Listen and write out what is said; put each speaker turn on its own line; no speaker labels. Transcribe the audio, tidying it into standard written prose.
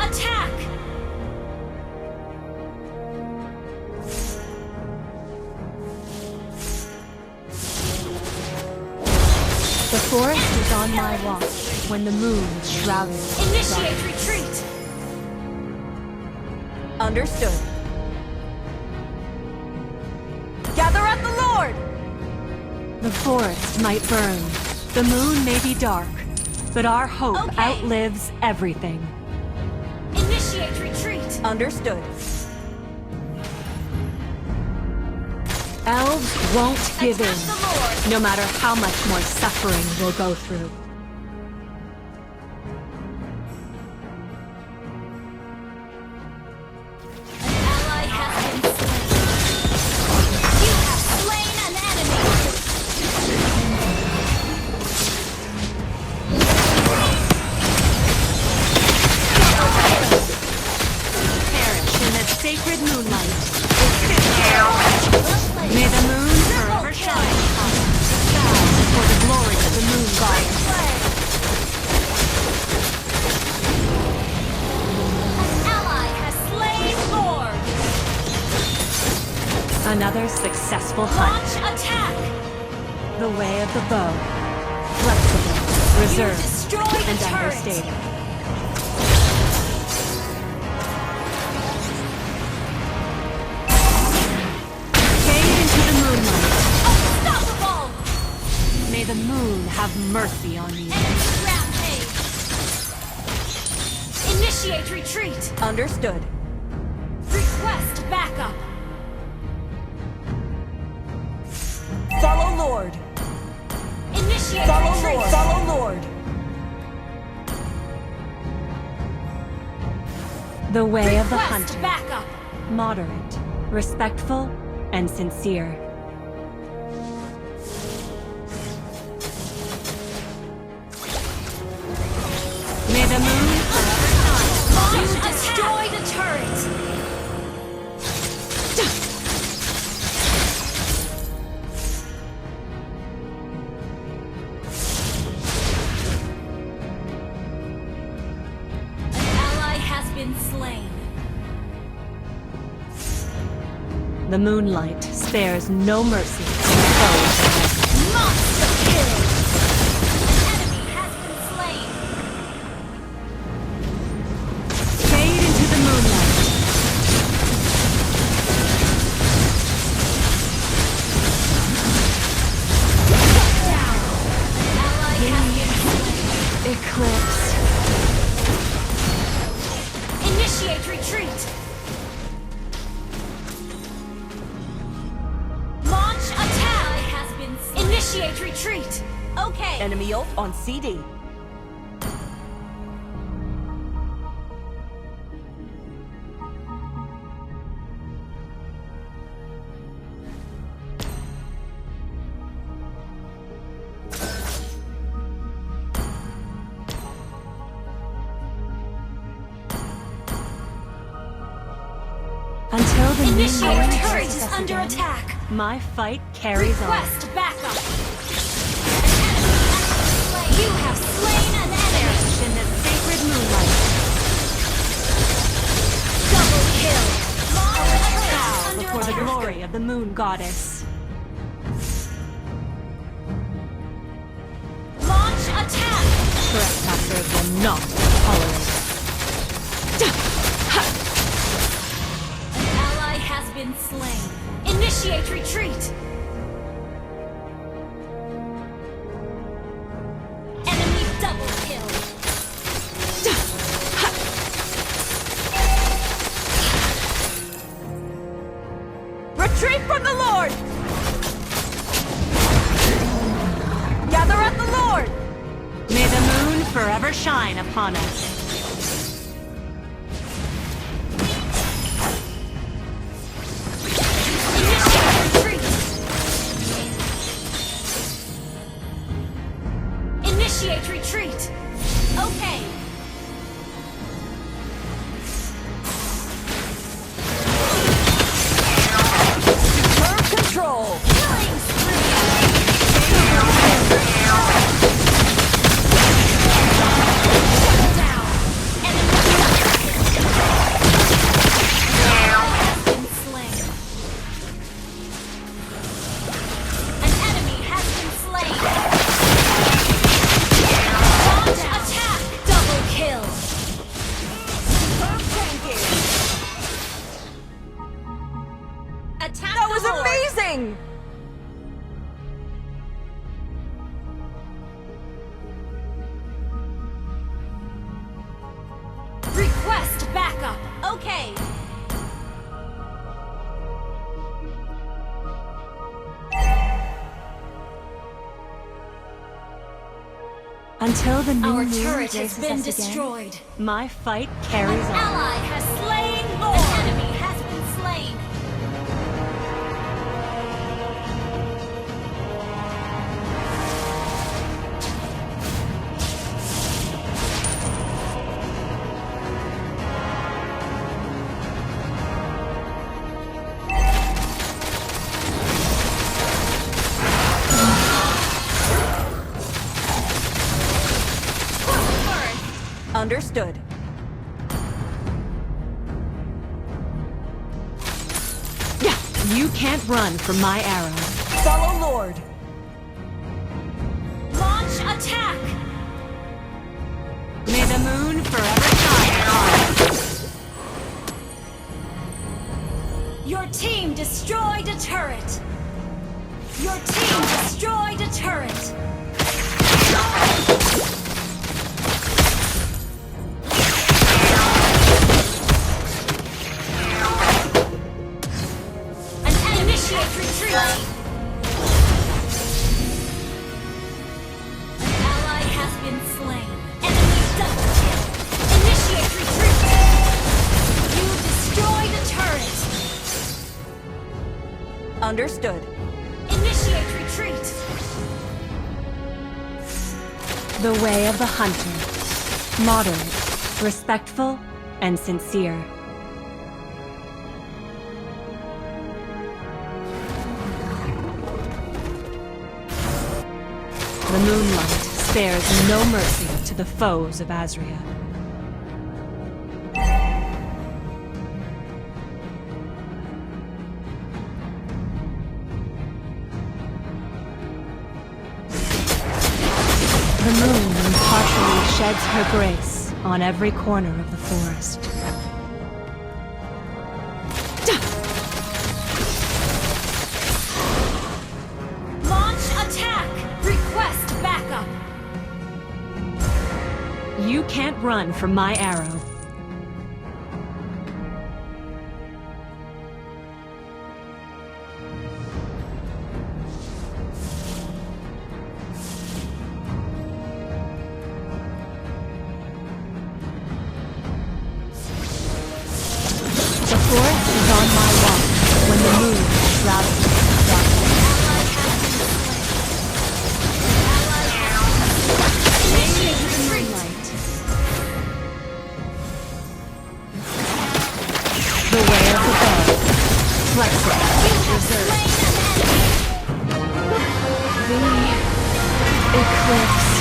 attack!
The forest is on my watch when the moon is shrouded.
Initiate retreat!
Understood. Gather at the Lord!
The forest might burn, the moon may be dark, but our hope
Okay.
outlives everything.
Initiate retreat!
Understood.
Elves won't give
Attack
in,
the Lord!
no matter how much more suffering we'll go through.
An ally has been slain. You have slain an enemy!
Perish in the sacred moonlight. May the moon forever shine upon us, for the glory of the moon goddess.
An ally has slain Lord!
Another successful hunt.
Launch attack!
The way of the bow. Flexible,
You
reserved,
destroyed
and
the turret!
understated. Fade into the moonlight.
Unstoppable!
May the moon have mercy on you.
Enemy rampage! Initiate retreat!
Understood.
Request backup!
Follow Lord.
Initiate
Follow
retreat!
Lord. Follow Lord.
The way of the
Request
hunter.
backup!
Moderate, respectful, and sincere. May the moon forever
You destroy the turret! An ally has been slain.
The moonlight spares no mercy to foes.
Monster kill! An enemy has been slain.
Fade into the moonlight.
An ally has been slain.
Eclipse.
Initiate retreat! Launch attack! Has been slain. Initiate retreat! Okay.
Enemy ult on CD.
Until the
Initiate
moon
turret
reaches
is
us
under
again,
attack.
my fight carries on.
Request backup. An enemy has been slain. You have slain an enemy.
In the sacred moonlight,
Double kill. Launch
bow
attack under
before the
attack.
glory of the moon goddess.
Launch attack.
Trespassers will not be tolerated.
An ally has been slain. Initiate retreat. Enemy double kill.
Retreat from the Lord! Gather at the Lord!
May the moon forever shine upon us.
Initiate retreat. Initiate retreat. Okay.
Superb control!
Killing spree. Double down.
king!
Request backup. Okay.
Until the new
Our
moon
turret has
graces
been
us again,
destroyed.
my fight
An
carries on.
ally has slain Lord. An enemy has been slain.
Understood.
Yeah, you can't run from my arrow.
Follow Lord.
Launch attack.
May the moon forever shine on.
Your team destroyed a turret. Your team destroyed a turret. Initiate retreat. An ally has been slain. Enemy double kill. Initiate retreat. You destroyed a turret.
Understood.
Initiate retreat.
The way of the hunter. Moderate, respectful, and sincere. The moonlight spares no mercy to the foes of Azria. The moon impartially sheds her grace on every corner of the forest.
Launch attack. Request backup.
You can't run from my arrow. The forest is on my watch when the moon shrouds me in darkness.
Initiate
The
retreat.
moonlight. The way of the bow. Flexible. Reserved.
Slain an enemy.
The eclipse